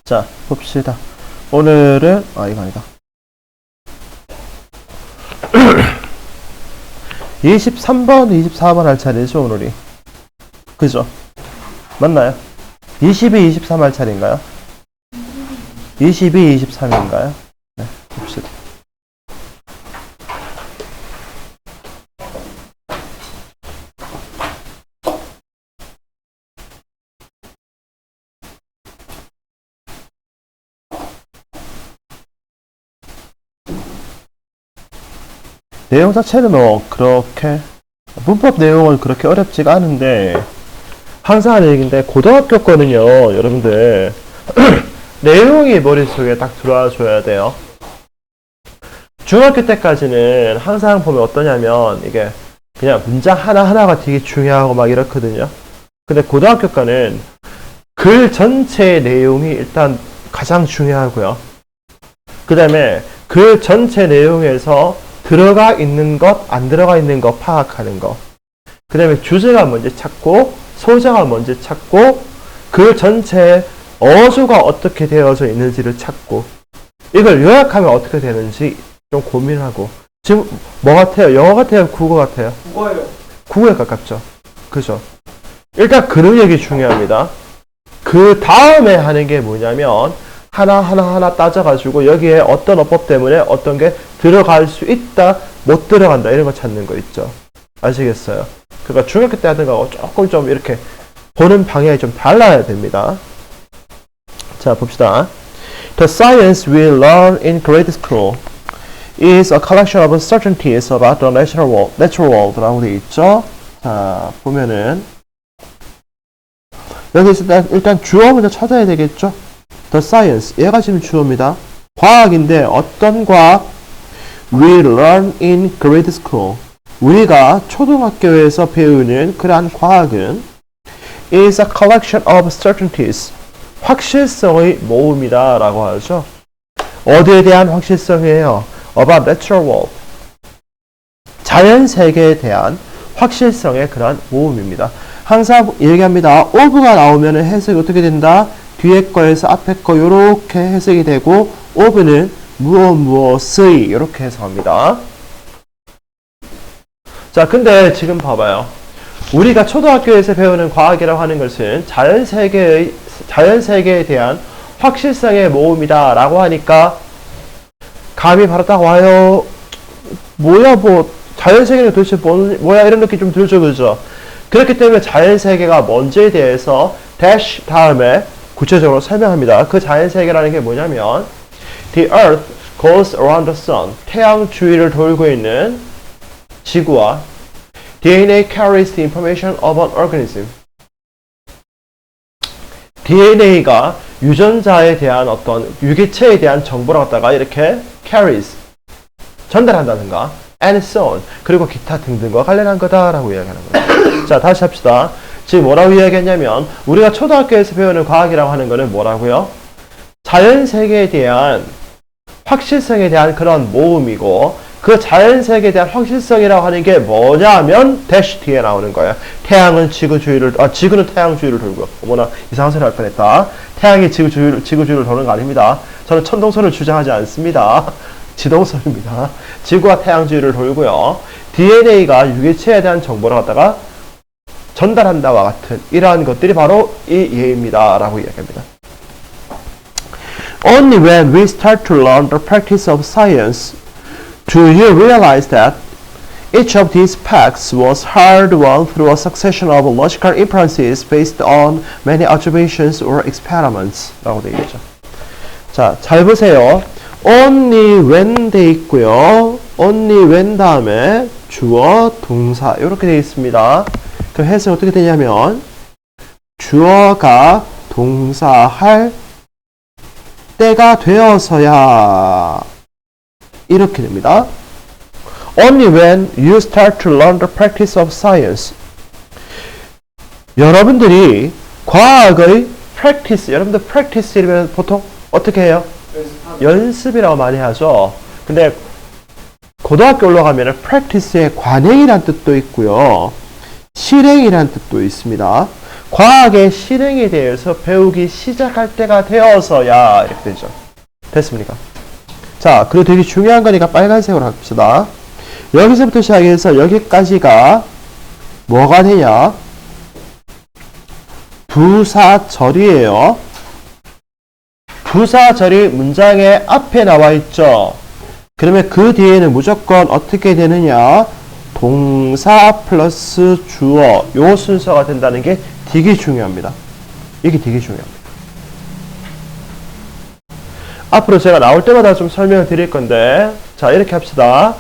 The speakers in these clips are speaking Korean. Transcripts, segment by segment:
자, 봅시다. 오늘은, 이거 아니다. 23번, 24번 할 차례죠, 오늘이. 그죠? 맞나요? 22, 23 할 차례인가요? 22, 23인가요? 네, 봅시다. 내용 자체는 문법 내용은 그렇게 어렵지가 않은데, 항상 하는 얘기인데, 고등학교 거는요, 여러분들, 내용이 머릿속에 딱 들어와 줘야 돼요. 중학교 때까지는 항상 보면 어떠냐면, 이게 그냥 문장 하나하나가 되게 중요하고 막 이렇거든요. 근데 고등학교 거는 글 전체의 내용이 일단 가장 중요하고요. 그 다음에 글 전체 내용에서 들어가 있는 것, 안 들어가 있는 것 파악하는 것. 그 다음에 주제가 뭔지 찾고, 소재가 뭔지 찾고, 그 전체에 어조가 어떻게 되어져 있는지를 찾고, 이걸 요약하면 어떻게 되는지 좀 고민하고. 지금 뭐 같아요? 영어 같아요? 국어 같아요? 국어예요. 국어에 가깝죠. 그죠? 일단 그능력이 중요합니다. 그 다음에 하는 게 뭐냐면, 하나 따져가지고 여기에 어떤 어법 때문에 어떤 게 들어갈 수 있다, 못 들어간다 이런 거 찾는 거 있죠. 아시겠어요? 그러니까 중학교 때 하던 거하고 조금 좀 이렇게 보는 방향이 좀 달라야 됩니다. 자, 봅시다. The science we learn in grade school is a collection of certainties about the natural world 라고 되어 있죠. 자, 보면은 여기서 일단 주어 먼저 찾아야 되겠죠. The science, 얘가 지금 주어입니다. 과학인데 어떤 과학? We learn in grade school. 우리가 초등학교에서 배우는 그러한 과학은 is a collection of certainties. 확실성의 모음이다 라고 하죠. 어디에 대한 확실성이에요? About natural world. 자연세계에 대한 확실성의 그러한 모음입니다. 항상 얘기합니다. of가 나오면 해석이 어떻게 된다? 뒤에 거에서 앞에 거 요렇게 해석이 되고 of는 무엇의 이렇게 해석합니다. 자, 근데 지금 봐봐요. 우리가 초등학교에서 배우는 과학이라고 하는 것은 자연세계에 대한 확실성의 모음이다 라고 하니까 감이 바로 딱 와요. 뭐야 자연세계는 도대체 뭐야 이런 느낌 좀 들죠, 그죠? 그렇기 때문에 자연세계가 뭔지에 대해서 dash 다음에 구체적으로 설명합니다. 그 자연세계라는 게 뭐냐면 The earth goes around the sun. 태양 주위를 돌고 있는 지구와 DNA carries the information of an organism. DNA가 유전자에 대한 어떤 유기체에 대한 정보를 갖다가 이렇게 carries 전달한다든가 and so on 그리고 기타 등등과 관련한 거다라고 이야기하는 거예요. 자, 다시 합시다. 지금 뭐라고 이야기했냐면 우리가 초등학교에서 배우는 과학이라고 하는 거는 뭐라고요? 자연세계에 대한 확실성에 대한 그런 모음이고 그 자연세계에 대한 확실성이라고 하는 게 뭐냐면 dash 뒤에 나오는 거예요. 태양은 지구는 태양 주위를 돌고요. 어머나 이상한 소리 할 뻔했다. 태양이 지구 주위를 도는 거 아닙니다. 저는 천동설을 주장하지 않습니다. 지동설입니다. 지구가 태양 주위를 돌고요. DNA가 유기체에 대한 정보를 갖다가 전달한다와 같은 이러한 것들이 바로 이 예입니다. 라고 이야기합니다. Only when we start to learn the practice of science do you realize that each of these facts was hard-won through a succession of logical inferences based on many observations or experiments. 라고 되어 있죠. 자, 잘 보세요. Only when 돼 있고요. Only when 다음에 주어, 동사 이렇게 되어 있습니다. 그 해석이 어떻게 되냐면 주어가 동사할 때가 되어서야 이렇게 됩니다. Only when you start to learn the practice of science. 여러분들이 과학의 practice, 여러분들 practice 이러면 보통 어떻게 해요? 연습이라고 많이 하죠. 근데 고등학교 올라가면 practice의 관행이란 뜻도 있고요. 실행이란 뜻도 있습니다. 과학의 실행에 대해서 배우기 시작할 때가 되어서야 이렇게 되죠. 됐습니까? 자, 그리고 되게 중요한 거니까 빨간색으로 합시다. 여기서부터 시작해서 여기까지가 뭐가 되냐? 부사절이에요. 부사절이 문장의 앞에 나와 있죠. 그러면 그 뒤에는 무조건 어떻게 되느냐? 동사 플러스 주어 요 순서가 된다는 게 되게 중요합니다. 이게 되게 중요합니다. 앞으로 제가 나올 때마다 좀 설명을 드릴 건데, 자, 이렇게 합시다.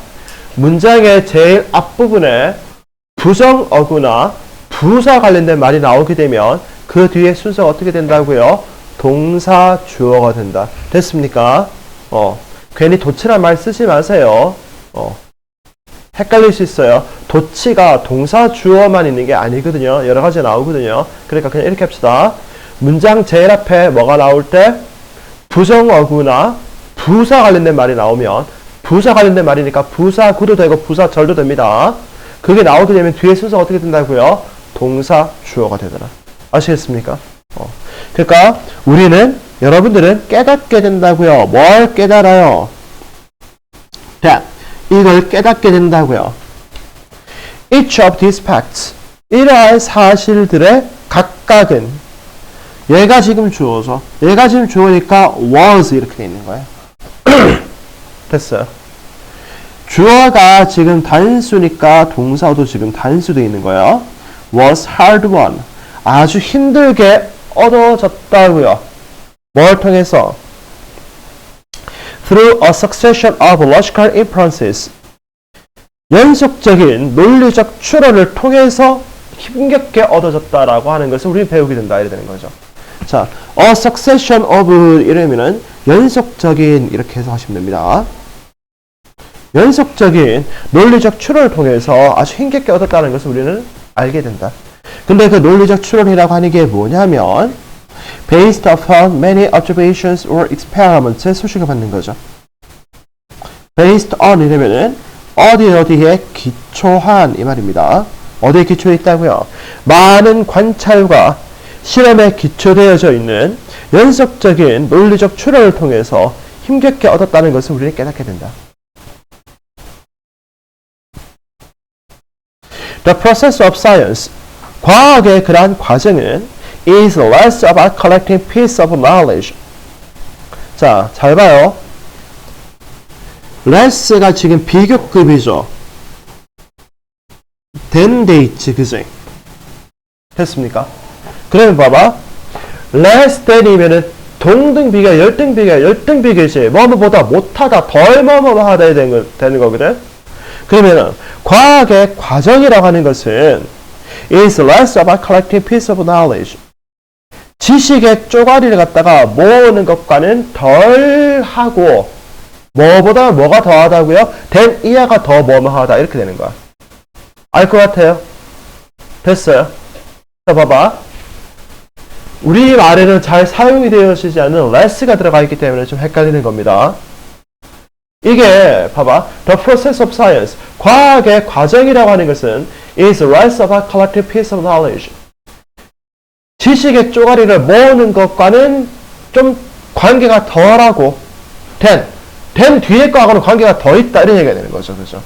문장의 제일 앞부분에 부정어구나 부사 관련된 말이 나오게 되면 그 뒤에 순서가 어떻게 된다고요? 동사 주어가 된다. 됐습니까? 괜히 도치란 말 쓰지 마세요. 헷갈릴 수 있어요. 도치가 동사 주어만 있는 게 아니거든요. 여러 가지 나오거든요. 그러니까 그냥 이렇게 합시다. 문장 제일 앞에 뭐가 나올 때 부정어구나 부사 관련된 말이 나오면 부사 관련된 말이니까 부사구도 되고 부사절도 됩니다. 그게 나오게 되면 뒤에 순서가 어떻게 된다고요? 동사 주어가 되더라. 아시겠습니까? 그러니까 우리는 여러분들은 깨닫게 된다고요. 뭘 깨달아요? 자, 이걸 깨닫게 된다고요. Each of these facts. 이러한 사실들의 각각은 얘가 지금 주어서 얘가 지금 주어니까 was 이렇게 돼 있는 거예요. 됐어요. 주어가 지금 단수니까 동사도 지금 단수되어 있는 거예요. was hard won. 아주 힘들게 얻어졌다고요. 뭘 통해서? Through a succession of logical inferences. 연속적인 논리적 추론을 통해서 힘겹게 얻어졌다라고 하는 것을 우리는 배우게 된다. 이렇게 되는 거죠. 자, a succession of 이러면은 연속적인 이렇게 해서 하시면 됩니다. 연속적인 논리적 추론을 통해서 아주 힘겹게 얻었다는 것을 우리는 알게 된다. 근데 그 논리적 추론이라고 하는 게 뭐냐면 based upon many observations or experiments의 소식을 받는 거죠. based on 이러면은 어디에 기초한 이 말입니다. 어디에 기초해 있다고요? 많은 관찰과 실험에 기초되어져 있는 연속적인 논리적 추론을 통해서 힘겹게 얻었다는 것을 우리는 깨닫게 된다. The process of science. 과학의 그러한 과정은 is less about collecting piece of knowledge. 자, 잘 봐요. less가 지금 비교급이죠. than 돼 있지, 그지? 됐습니까? 그러면 봐봐. less than이면은 동등 비교, 열등 비교, 열등 비교지. 뭐뭐보다 못하다, 덜 뭐뭐하다 되는 거거든. 그러면은 과학의 과정이라고 하는 것은 is less about collecting piece of knowledge. 지식의 쪼가리를 갖다가 모으는 것과는 덜 하고 뭐보다 뭐가 더하다고요? than 이하가 더 뭐뭐하다 이렇게 되는 거야. 알 것 같아요? 됐어요? 자, 봐봐. 우리 말에는 잘 사용이 되어지지 않는 less가 들어가 있기 때문에 좀 헷갈리는 겁니다. 이게 봐봐. The process of science. 과학의 과정이라고 하는 것은 is less about collecting piece of knowledge. 지식의 쪼가리를 모으는 것과는 좀 관계가 덜하고 than 뒤에 거하고는 관계가 더 있다 이런 얘기가 되는 거죠. 그죠?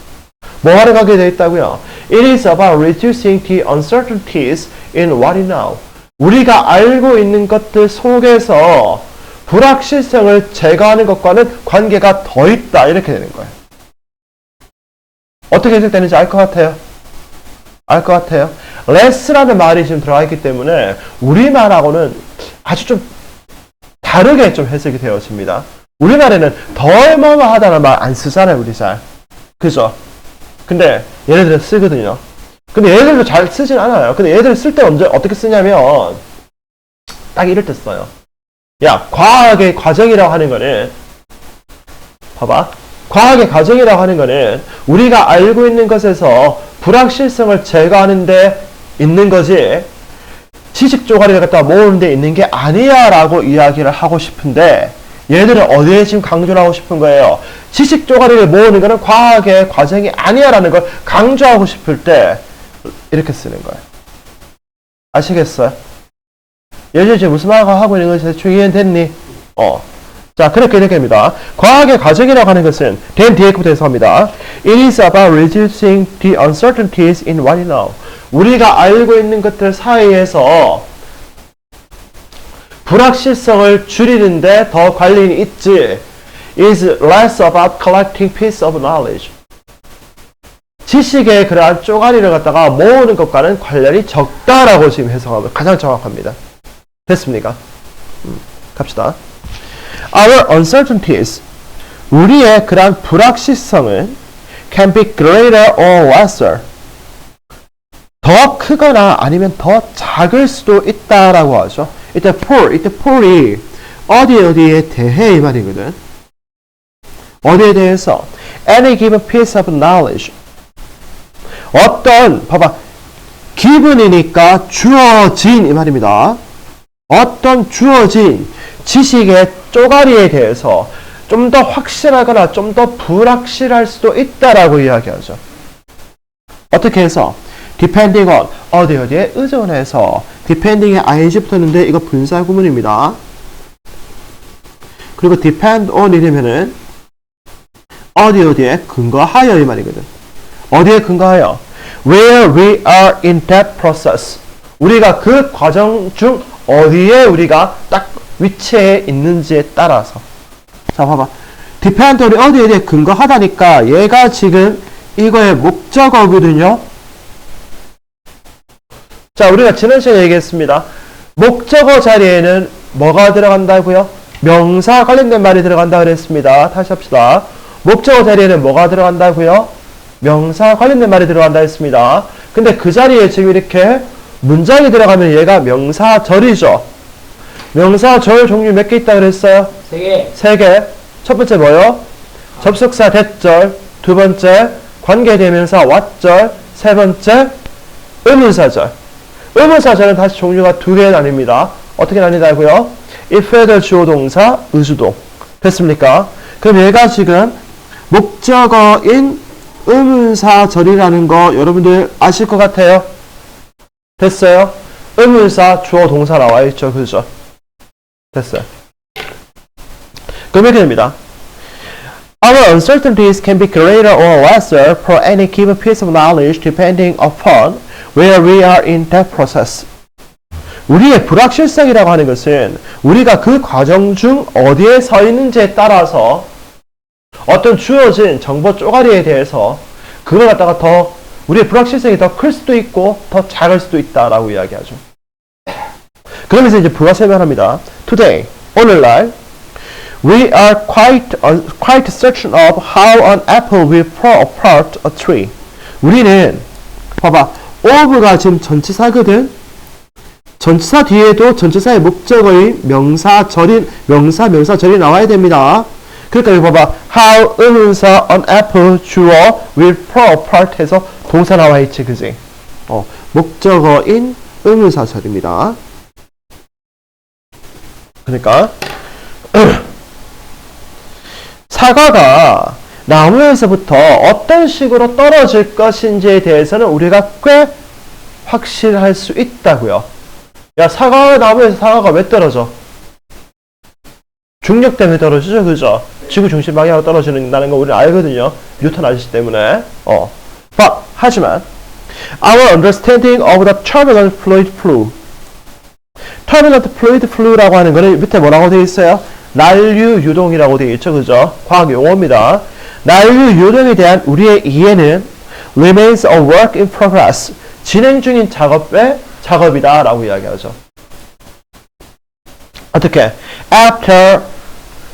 뭐하러 관계가 되어 있다고요? It is about reducing the uncertainties in what we know. 우리가 알고 있는 것들 속에서 불확실성을 제거하는 것과는 관계가 더 있다 이렇게 되는 거예요. 어떻게 해석되는지 알 것 같아요? 알 것 같아요? less라는 말이 지금 들어가 있기 때문에 우리말하고는 아주 좀 다르게 좀 해석이 되어집니다. 우리말에는 덜 뭐뭐하다는 말 안 쓰잖아요, 우리 잘. 그죠? 근데 얘네들은 쓰거든요. 근데 얘네들도 잘 쓰진 않아요. 근데 얘네들 쓸 때 어떻게 쓰냐면 딱 이럴 때 써요. 야, 과학의 과정이라고 하는 거는 봐봐. 과학의 과정이라고 하는 거는 우리가 알고 있는 것에서 불확실성을 제거하는 데 있는 거지 지식 쪼가리를 갖다 모으는 데 있는 게 아니야 라고 이야기를 하고 싶은데 얘들은 어디에 지금 강조를 하고 싶은 거예요? 지식 쪼가리를 모으는 거는 과학의 과정이 아니야 라는 걸 강조하고 싶을 때 이렇게 쓰는 거예요. 아시겠어요? 예전에 지금 무슨 말 하고 있는 것이 대충 이해됐니? 자, 그렇게 됩니다. 과학의 과정이라고 하는 것은 된 뒤에부터 해석합니다. It is about reducing the uncertainties in what you know. 우리가 알고 있는 것들 사이에서 불확실성을 줄이는데 더 관련이 있지. Is less about collecting piece of knowledge. 지식의 그러한 쪼가리를 갖다가 모으는 것과는 관련이 적다라고 지금 해석하면 가장 정확합니다. 됐습니까? 갑시다. Our uncertainties, 우리의 그러한 불확실성은 can be greater or lesser. 더 크거나 아니면 더 작을 수도 있다라고 하죠. 이때 for이 어디에 대해 이 말이거든. 어디에 대해서? Any given piece of knowledge. 어떤, 봐봐. given이니까 주어진 이 말입니다. 어떤 주어진 지식의 쪼가리에 대해서 좀 더 확실하거나 좀 더 불확실할 수도 있다라고 이야기하죠. 어떻게 해서? depending on, 어디에 의존해서. depending에 ing 붙었는데 이거 분사 구문입니다. 그리고 depend on 이러면은 어디에 근거하여 이 말이거든. 어디에 근거하여? Where we are in that process. 우리가 그 과정 중 어디에 우리가 딱 위치에 있는지에 따라서. 자, 봐봐. depend on이 어디에 대해 근거하다니까 얘가 지금 이거의 목적어거든요. 자, 우리가 지난 시간에 얘기했습니다. 목적어 자리에는 뭐가 들어간다고요? 명사 관련된 말이 들어간다 그랬습니다. 다시 합시다. 목적어 자리에는 뭐가 들어간다고요? 명사 관련된 말이 들어간다 했습니다. 근데 그 자리에 지금 이렇게 문장이 들어가면 얘가 명사절이죠. 명사절 종류 몇 개 있다 그랬어요? 3개. 3개. 첫 번째 뭐요? 접속사 대절. 두 번째 관계대명사 왓절. 세 번째 의문사절. 의문사절은 다시 종류가 2개 나뉩니다. 어떻게 나뉘다고요? if, whether, 주어, 동사, 의주동. 됐습니까? 그럼 얘가 지금 목적어인 의문사절이라는 거 여러분들 아실 것 같아요? 됐어요? 의문사, 주어, 동사 나와 있죠. 그죠? 됐어요. 그럼 이렇게 됩니다. Our uncertainties can be greater or lesser for any given piece of knowledge depending upon where we are in that process. 우리의 불확실성이라고 하는 것은 우리가 그 과정 중 어디에 서 있는지에 따라서 어떤 주어진 정보 쪼가리에 대해서 그걸 갖다가 더 우리의 불확실성이 더 클 수도 있고 더 작을 수도 있다라고 이야기하죠. 그러면서 이제 부가 설명합니다. Today, 오늘날 we are quite certain of how an apple will fall apart a tree. 우리는 봐봐, of가 지금 전치사거든. 전치사 뒤에도 전치사의 목적어인 명사절이 나와야 됩니다. 그러니까 여기 봐봐. How 의문사 an apple 주어 will fall apart 해서 동사 나와 있지, 그지? 목적어인 의문사절입니다. 그러니까 사과가 나무에서부터 어떤 식으로 떨어질 것인지에 대해서는 우리가 꽤 확실할 수 있다고요. 야, 나무에서 사과가 왜 떨어져? 중력 때문에 떨어지죠, 그죠? 지구 중심 방향으로 떨어진다는 거 우리는 알거든요. 뉴턴 아저씨 때문에. 하지만 our understanding of the turbulent fluid flow. turbulent fluid flow라고 하는 거는 밑에 뭐라고 되어 있어요? 난류 유동이라고 되어 있죠, 그죠? 과학 용어입니다. 난류 유동에 대한 우리의 이해는 remains a work in progress. 진행 중인 작업이다 라고 이야기하죠. 어떻게? After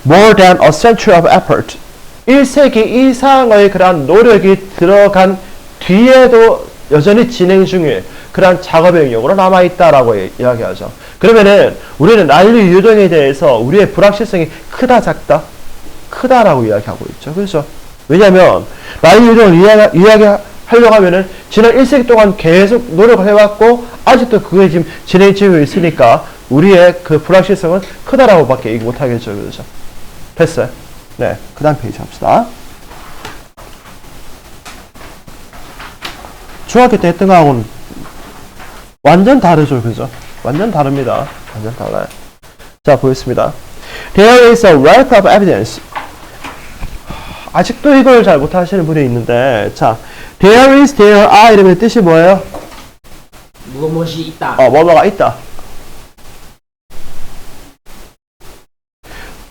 more than a century of effort. 1세기 이상의 그러한 노력이 들어간 뒤에도 여전히 진행 중일 그러한 작업의 영역으로 남아있다라고 이야기하죠. 그러면은 우리는 난류 유동에 대해서 우리의 불확실성이 크다 작다? 크다라고 이야기하고 있죠. 그렇죠? 왜냐하면 난류 유동을 이야기하려고 하면은 지난 1세기 동안 계속 노력을 해왔고 아직도 그게 지금 진행 중에 있으니까 우리의 그 불확실성은 크다라고 밖에 얘기 못하겠죠. 그렇죠? 됐어요? 네. 그 다음 페이지 합시다. 중학교 때 했던 거하고는 완전 다르죠. 그죠? 완전 다릅니다. 완전 달라요. 자, 보겠습니다. There is a wealth of evidence. 아직도 이걸 잘 못하시는 분이 있는데, 자, there is, there are 이러면 뜻이 뭐예요? 무엇이 있다. 뭐뭐가 있다.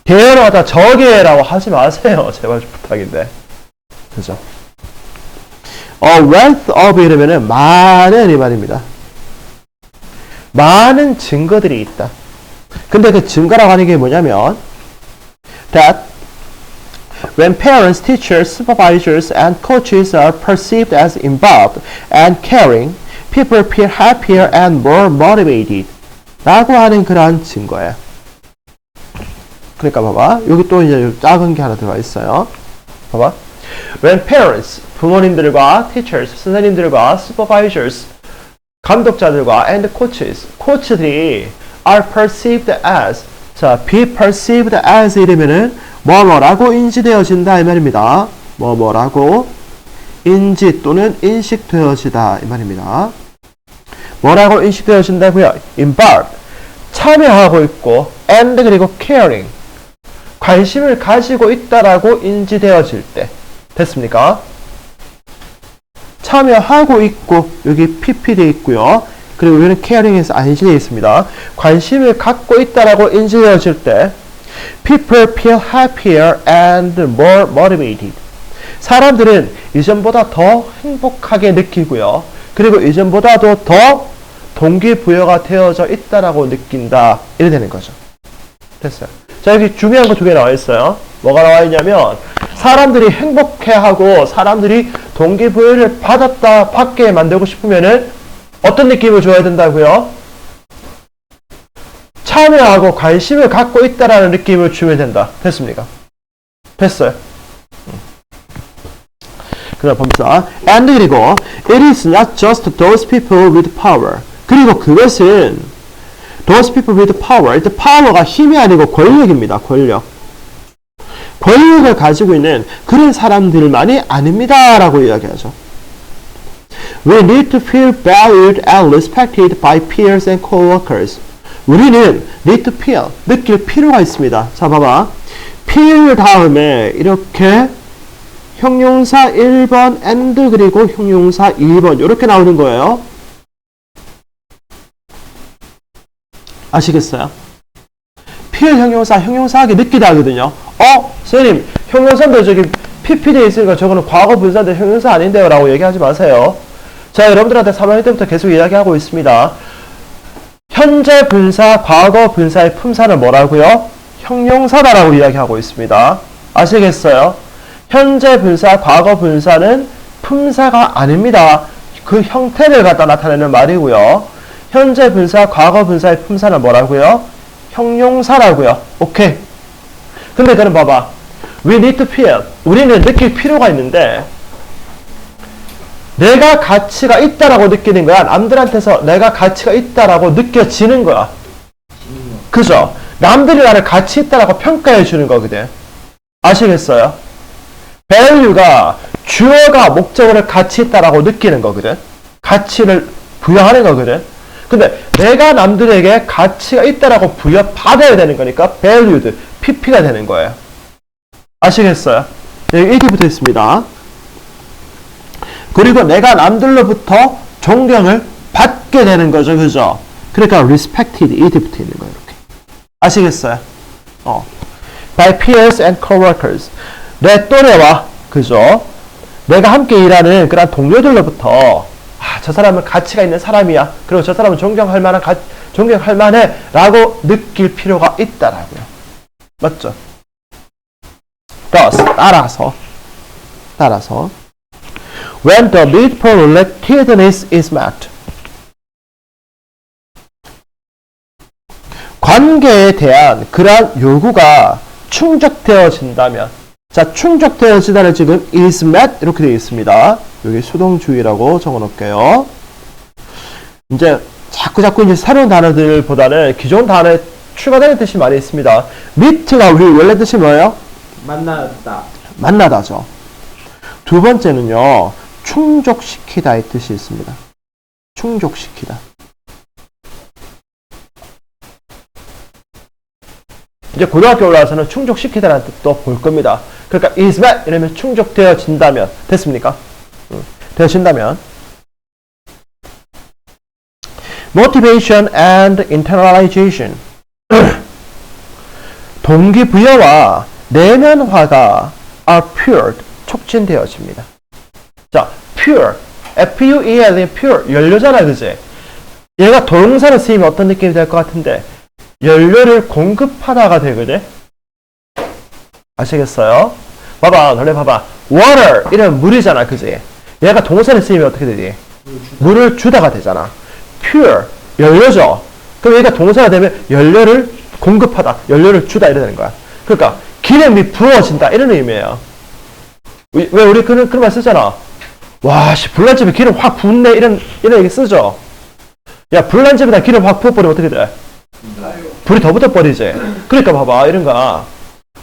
there로 갖다 저게라고 하지 마세요. 제발 좀 부탁인데. 그죠? wealth of 이러면은 많은 이 말입니다. 많은 증거들이 있다. 근데 그 증거라고 하는 게 뭐냐면 that when parents, teachers, supervisors, and coaches are perceived as involved and caring, people feel happier and more motivated. 라고 하는 그러한 증거예요. 그러니까 봐봐. 여기 또 이제 작은 게 하나 들어가 있어요. 봐봐. When parents, 부모님들과 teachers, 선생님들과 supervisors, 감독자들과 and coaches, 코치들이 are perceived as, 자, be perceived as 이러면은 뭐뭐라고 인지되어진다 이 말입니다. 뭐뭐라고 인지 또는 인식되어지다 이 말입니다. 뭐라고 인식되어진다고요? involved, 참여하고 있고 and 그리고 caring, 관심을 가지고 있다라고 인지되어질 때 됐습니까? 참여하고 있고 여기 PP 되어 있고요. 그리고 여기는 caring에서 ING 되어 있습니다. 관심을 갖고 있다라고 인지되어질 때 people feel happier and more motivated. 사람들은 이전보다 더 행복하게 느끼고요. 그리고 이전보다도 더 동기부여가 되어져 있다라고 느낀다. 이래 되는 거죠. 됐어요. 자, 여기 중요한 거 두 개 나와 있어요. 뭐가 나와 있냐면 사람들이 행복해하고 사람들이 동기부여를 받게 만들고 싶으면은 어떤 느낌을 줘야 된다고요? 참여하고 관심을 갖고 있다라는 느낌을 주면 된다. 됐습니까? 됐어요. 그럼 봅시다. And 그리고 it is not just those people with power. 그리고 그것은 those people with power. 이 power가 힘이 아니고 권력입니다. 권력. 권력을 가지고 있는 그런 사람들만이 아닙니다. 라고 이야기하죠. We need to feel valued and respected by peers and coworkers. 우리는 need to feel, 느낄 필요가 있습니다. 자, 봐봐. feel 다음에 이렇게 형용사 1번 and 그리고 형용사 2번 이렇게 나오는 거예요. 아시겠어요? feel 형용사하게 느끼다 하거든요. 선생님, 형용사인데 저기 PP 돼 있으니까 저거는 과거 분사인데 형용사 아닌데요? 라고 얘기하지 마세요. 자, 여러분들한테 3학년 때부터 계속 이야기하고 있습니다. 현재 분사, 과거 분사의 품사는 뭐라고요? 형용사다라고 이야기하고 있습니다. 아시겠어요? 현재 분사, 과거 분사는 품사가 아닙니다. 그 형태를 갖다 나타내는 말이고요. 현재 분사, 과거 분사의 품사는 뭐라고요? 형용사라고요. 오케이. 근데 그럼 봐봐. We need to feel. 우리는 느낄 필요가 있는데 내가 가치가 있다라고 느끼는 거야. 남들한테서 내가 가치가 있다라고 느껴지는 거야. 그죠? 남들이 나를 가치 있다라고 평가해 주는 거거든. 아시겠어요? value가 주어가 목적어를 가치 있다라고 느끼는 거거든. 가치를 부여하는 거거든. 근데 내가 남들에게 가치가 있다라고 부여받아야 되는 거니까 valued, pp가 되는 거예요. 아시겠어요? 여기 이렇게 붙어 있습니다. 그리고 내가 남들로부터 존경을 받게 되는 거죠. 그죠? 그러니까 respected, 이렇게 붙어 있는 거예요. 이렇게. 아시겠어요? by peers and coworkers. 내 또래와, 그죠? 내가 함께 일하는 그런 동료들로부터 저 사람은 가치가 있는 사람이야. 그리고 저 사람은 존경할 만해. 라고 느낄 필요가 있다라고요. 맞죠? thus, 따라서. When the need for relatedness is met. 관계에 대한 그러한 요구가 충족되어진다면. 자, 충족되어지다를 지금 is met 이렇게 되어 있습니다. 여기 수동주의라고 적어 놓을게요. 이제 자꾸 이제 새로운 단어들보다는 기존 단어에 추가되는 뜻이 많이 있습니다. meet가 우리 원래 뜻이 뭐예요? 만나다죠. 두 번째는요, 충족시키다의 뜻이 있습니다. 충족시키다. 이제 고등학교 올라와서는 충족시키다라는 뜻도 볼 겁니다. 그러니까 is met 이러면 충족되어진다면 됐습니까? 되어진다면 motivation and internalization 동기부여와 내면화가 are fueled 촉진되어집니다. 자, pure F-U-E-L pure 연료잖아, 그지? 얘가 동사로 쓰이면 어떤 느낌이 될 것 같은데 연료를 공급하다가 되거든. 아시겠어요? 봐봐, 너네 봐봐. water 이러면 물이잖아, 그지? 얘가 동사를 쓰이면 어떻게 되지? 물을 주다가 되잖아. pure 연료죠. 그럼 얘가 동사가 되면 연료를 공급하다, 연료를 주다 이래 되는 거야. 그러니까 기름이 부어진다 이런 의미예요. 왜 우리 그런 말 쓰잖아. 와, 씨, 불난집에 기름 확 붓네 이런 얘기 쓰죠. 야, 불난집에다 기름 확 부어버리면 어떻게 돼? 불이 더 붙어버리지. 그러니까 봐봐, 이런 거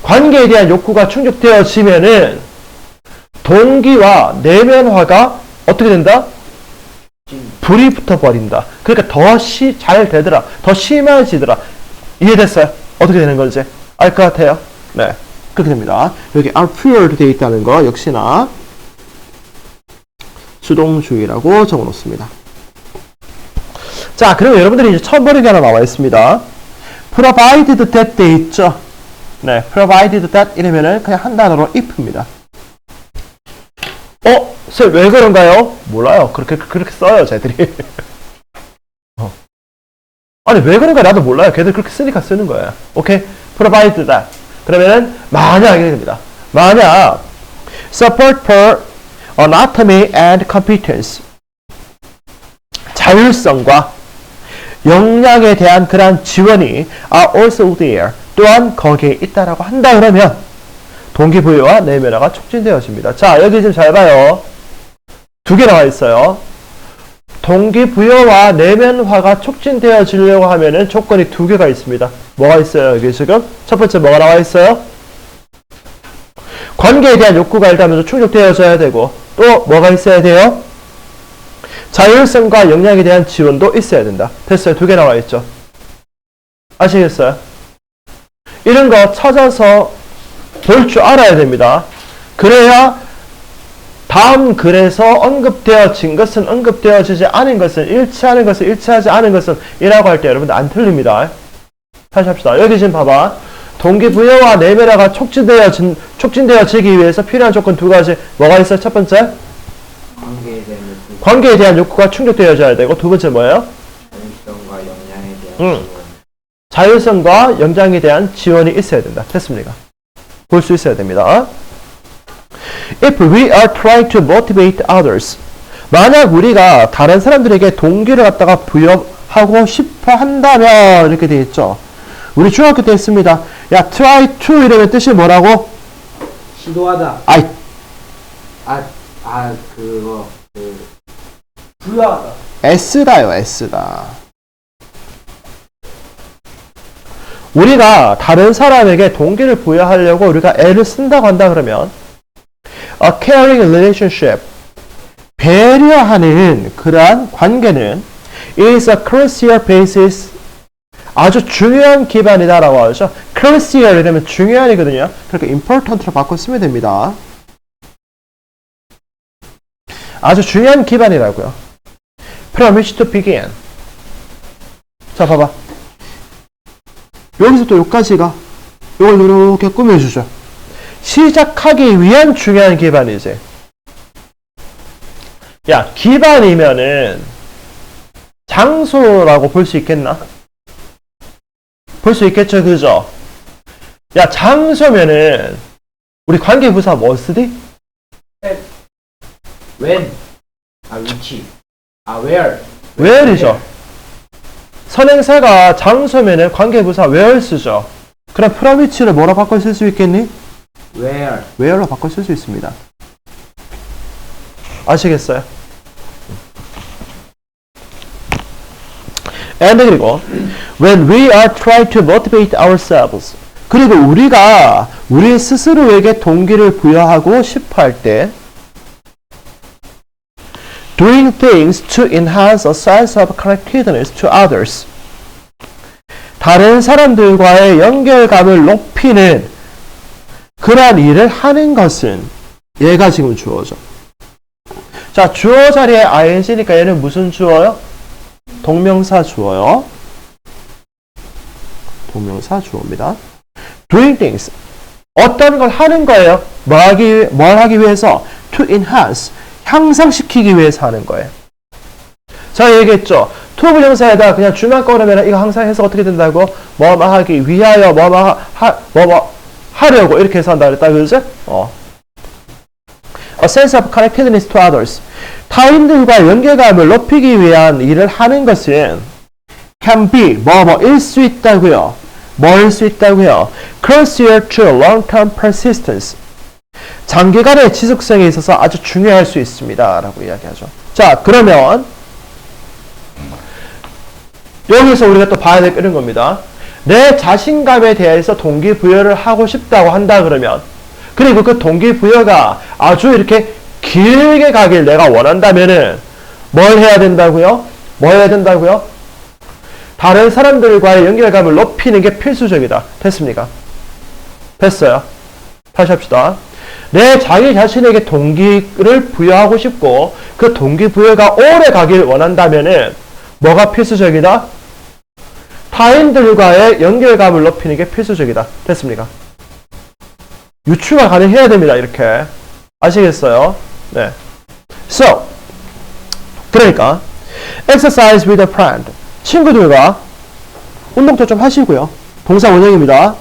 관계에 대한 욕구가 충족되어지면은 동기와 내면화가 어떻게 된다? 불이 붙어버린다. 그러니까 더 잘 되더라. 더 심해지더라. 이해됐어요? 어떻게 되는 건지 알 것 같아요? 네, 그렇게 됩니다. 여기 are fueled 되어 있다는 거 역시나 수동주의라고 적어놓습니다. 자, 그럼 여러분들이 이제 처음 보는 게 하나 나와 있습니다. provided that 돼 있죠? 네, provided that 이러면은 그냥 한 단어로 if입니다. 쌤, 왜 그런가요? 몰라요. 그렇게 써요, 쟤들이. 아니, 왜 그런가 나도 몰라요. 걔들 그렇게 쓰니까 쓰는 거예요. 오케이? provided that. 그러면은, 만약, 이렇게 됩니다. 만약, support for anatomy and competence. 자율성과 역량에 대한 그러한 지원이 are also there. 또한 거기에 있다라고 한다 그러면 동기부여와 내면화가 촉진되어집니다. 자, 여기 좀 잘 봐요. 두 개 나와 있어요. 동기부여와 내면화가 촉진되어지려고 하면은 조건이 두 개가 있습니다. 뭐가 있어요? 여기 지금 첫 번째 뭐가 나와 있어요? 관계에 대한 욕구가 일단 먼저 충족되어져야 되고 또 뭐가 있어야 돼요? 자율성과 역량에 대한 지원도 있어야 된다. 됐어요. 두 개 나와 있죠. 아시겠어요? 이런 거 찾아서 볼 줄 알아야 됩니다. 그래야 다음 글에서 언급되어진 것은 언급되어지지 않은 것은 일치하는 것은 일치하지 않은 것은 이라고 할 때 여러분들 안 틀립니다. 다시 합시다. 여기 지금 봐봐. 동기부여와 내면화가 촉진되어지기 위해서 필요한 조건 두 가지 뭐가 있어요? 첫 번째 관계에 대한 욕구가 충족되어져야 되고 두 번째 뭐예요? 자율성과 역량에 대한 지원. 자율성과 역량에 대한 지원이 있어야 된다. 됐습니까? 볼 수 있어야 됩니다. If we are trying to motivate others, 만약 우리가 다른 사람들에게 동기를 갖다가 부여하고 싶어 한다면 이렇게 되어 있죠. 우리 중학교 때 했습니다. 야, try to 이러면 뜻이 뭐라고? 시도하다. 부여하다. S다요, S다. 우리가 다른 사람에게 동기를 부여하려고 우리가 애를 쓴다고 한다 그러면 a caring relationship 배려하는 그러한 관계는 is a crucial basis 아주 중요한 기반이다라고 하죠. crucial 이러면 중요한이거든요. 그러니까 important로 바꿔 쓰면 됩니다. 아주 중요한 기반이라고요. From which to begin. 자, 봐봐. 여기서 또 여기까지가 이걸 이렇게 꾸며주죠. 시작하기 위한 중요한 기반이지. 야, 기반이면은 장소라고 볼 수 있겠나? 볼 수 있겠죠, 그죠? 야, 장소면은 우리 관계부사 뭐 쓰디? when. 위치. where. where이죠. 선행사가 장소면은 관계부사 where 쓰죠. 그럼 from which를 뭐로 바꿔 쓸 수 있겠니? where로 바꿔 쓸 수 있습니다. 아시겠어요? and 그리고 when we are trying to motivate ourselves 그리고 우리가 우리 스스로에게 동기를 부여하고 싶어 할 때 doing things to enhance a sense of connectedness to others 다른 사람들과의 연결감을 높이는 그러한 일을 하는 것은 얘가 지금 주어죠. 자, 주어 자리에 ing니까 얘는 무슨 주어요? 동명사 주어요. 동명사 주어입니다. doing things. 어떤 걸 하는 거예요? 뭘 하기 위해서? to enhance. 향상시키기 위해서 하는 거예요. 자, 얘기했죠. to 부정사에다 그냥 주만 꺼내면 이거 항상 해서 어떻게 된다고? 뭐 하기 위하여 하려고 이렇게 해서 한다 그랬다. 그죠? A sense of connectedness to others. 타인들과 연결감을 높이기 위한 일을 하는 것은 can be 일 수 있다고요. 뭐일 수 있다고요? crucial to long-term persistence. 장기간의 지속성에 있어서 아주 중요할 수 있습니다. 라고 이야기하죠. 자, 그러면 여기서 우리가 또 봐야 될 이런 겁니다. 내 자신감에 대해서 동기부여를 하고 싶다고 한다 그러면, 그리고 그 동기부여가 아주 이렇게 길게 가길 내가 원한다면은 뭘 해야 된다고요? 뭐 해야 된다고요? 다른 사람들과의 연결감을 높이는 게 필수적이다. 됐습니까? 됐어요. 다시 합시다. 내 자기 자신에게 동기를 부여하고 싶고 그 동기부여가 오래 가길 원한다면은 뭐가 필수적이다? 타인들과의 연결감을 높이는 게 필수적이다. 됐습니까? 유추가 가능해야 됩니다. 이렇게. 아시겠어요? 네. So, 그러니까 exercise with a friend. 친구들과 운동도 좀 하시고요. 동사 원형입니다.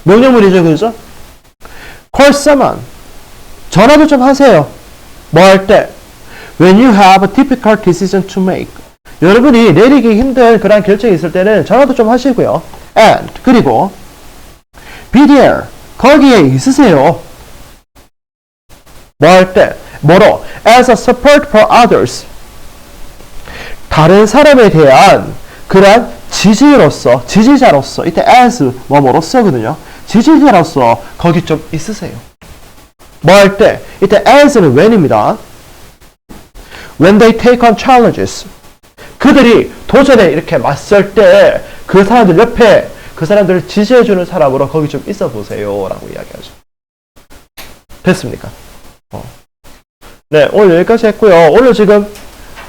명령문이죠. 그죠? Call someone. 전화도 좀 하세요. 뭐 할 때? When you have a difficult decision to make. 여러분이 내리기 힘든 그런 결정이 있을 때는 전화도 좀 하시고요. And 그리고 be there. 거기에 있으세요. 뭐 할 때? 뭐로? As a support for others. 다른 사람에 대한 그런 지지자로서 이때 as 뭐로서거든요. 지지자로서 거기 좀 있으세요. 뭐 할 때? 이때 as는 when입니다. When they take on challenges. 그들이 도전에 이렇게 맞설 때 그 사람들 옆에 그 사람들을 지지해주는 사람으로 거기 좀 있어 보세요. 라고 이야기하죠. 됐습니까? 네, 오늘 여기까지 했고요. 오늘 지금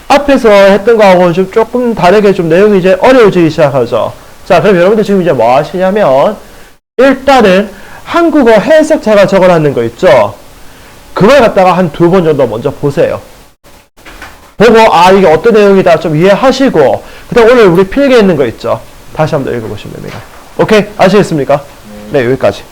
앞에서 했던 거하고 좀 조금 다르게 좀 내용이 이제 어려워지기 시작하죠. 자, 그럼 여러분들 지금 이제 뭐 하시냐면 일단은 한국어 해석 제가 적어놨는 거 있죠? 그걸 갖다가 한 2번 정도 먼저 보세요. 보고 이게 어떤 내용이다 좀 이해하시고 그 다음 오늘 우리 필기에 있는 거 있죠? 다시 한번 읽어보시면 됩니다. 오케이? 아시겠습니까? 네, 여기까지.